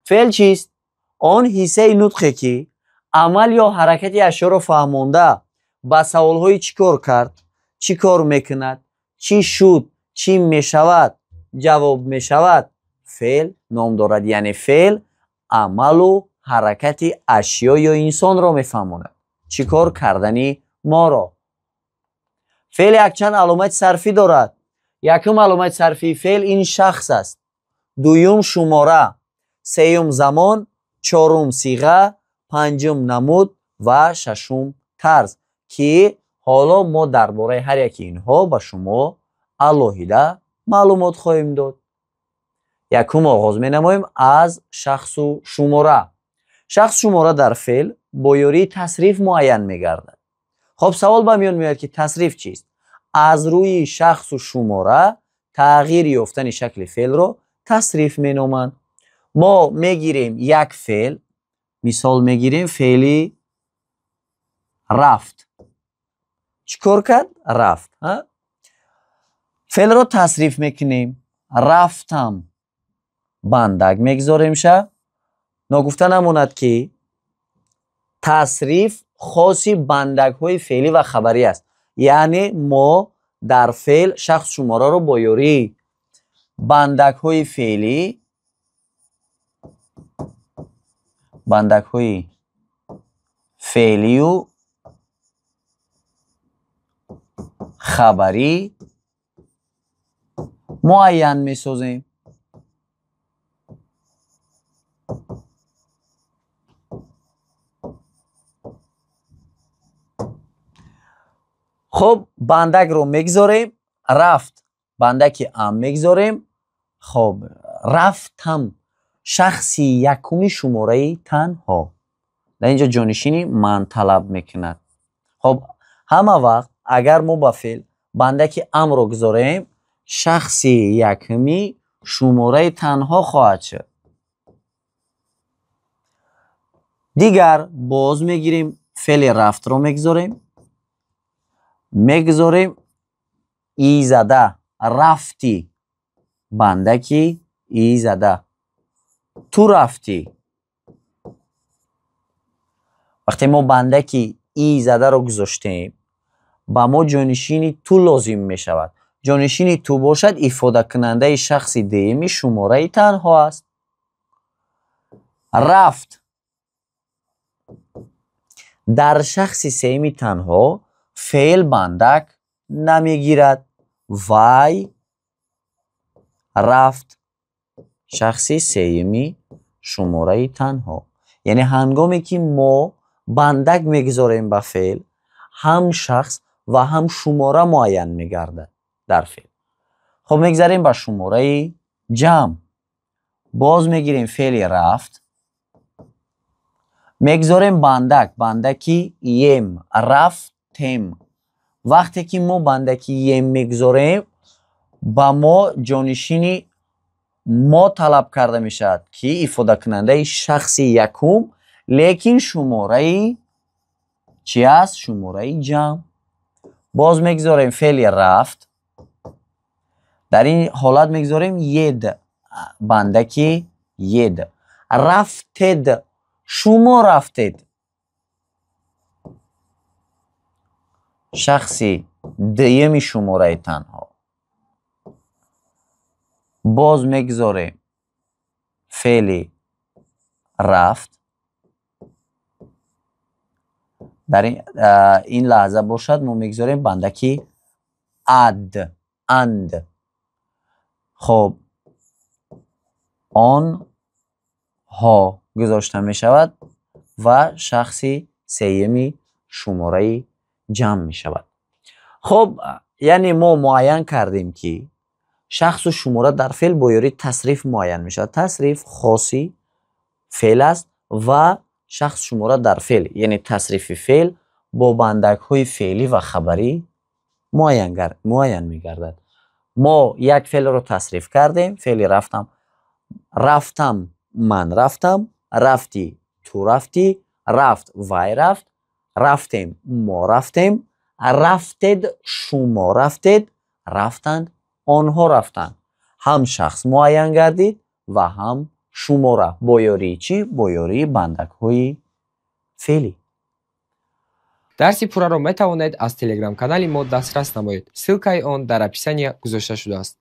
فعل چیست؟ آن حصه نطقه که عمل یا حرکت اشیا را فهمانده با سوالهای چی کار کرد، چی کار میکند، چی شد، چی میشود جواب میشود فعل نام دارد. یعنی فعل عمل و حرکت اشیا یا انسان را میفهماند، چی کار کردنی ما را. فعل یک چند علامت صرفی دارد. یکم علامت صرفی فعل این شخص است، دوم شماره، سوم زمان، چهارم صیغه، پنجم نمود و ششم طرز که حالا ما درباره هر یکی اینها به شما علاهیده معلومات خواهیم داد. یکم آغاز می‌نماییم از شخص و شماره. شخص شماره در فعل با یاری تصریف معین می‌گردد. خب سوال به میان میاد که تصریف چیست؟ از روی شخص و شماره تغییر یافتن شکل فعل را تصریف مینامند. ما میگیریم یک فعل، مثال میگیریم فعلی رفت. چیکار کرد؟ رفت. فعل را تصریف میکنیم. رفتم. بندک میگذاریم شه. نگفته نماند که تصریف خاصی بندک های فعلی و خبری است. یعنی ما در فعل شخص شماره رو با یاری بندک های فعلی، بندک های فعلی و خبری معین میسازیم. خب بندک رو میگذاریم. رفت بندک ام میگذاریم. خب رفتم شخصی یکمی شماره تنها. در اینجا جانشینی من طلب میکند. خب همه وقت اگر ما با فعل بندک ام رو گذاریم شخصی یکمی شماره تنها خواهد شد. دیگر باز میگیریم فعل رفت رو میگذاریم ایزده رفتی بندکی ایزده تو رفتی. وقتی ما بندکی ایزده رو گذاشتیم با ما جانشینی تو لازم می شود. جانشینی تو باشد افاده کننده شخص دیمی شماره تنها است. رفت در شخص سیمی تنها فعل بندک نمیگیرد. وای رفت شخصی سیمی شماره تنها. یعنی هنگامی که ما بندک میگذاریم به فعل هم شخص و هم شماره معین میگردد در فعل. خب میگذاریم به شماره جمع. باز میگیریم فعل رفت میگذاریم بندکی یم رفتیم. وقتی که ما بندکی یم میگذاریم با ما جانشینی ما طلب کرده میشد که افاده کننده شخصی یکم لیکن شماره چی است؟ شماره جمع. باز میگذاریم فعل رفت. در این حالت میگذاریم ید بندکی ید رفتید شما رفتید شخصی دیمی شماره تنها. باز میگذاریم فعل رفت. در این لحظه باشد ما میگذاریم بندکی اند. خب آن ها گذاشته می شود و شخصی سیمی شماره جمع می شود. خب یعنی ما معین کردیم که شخص و شماره در فعل با یاری تصریف معین می شود. تصریف خاصی فعل است و شخص شماره در فعل یعنی تصریف فعل با بندک های فعلی و خبری معین می گردد. ما یک فعل رو تصریف کردیم. فعل رفتم من رفتم، رفتی تو رفتی، رفت وای رفت، رفتیم ما رفتیم، رفتید شما رفتید، رفتند آنها رفتند. هم شخص معین گردید و هم шумора бо ёрии чӣ? Бо ёрии бандакҳои феълӣ. дарси пурраро метавонед аз телеграм-канали мо дастрас намоед. Ссилкаи он дар описание гузошта шудааст.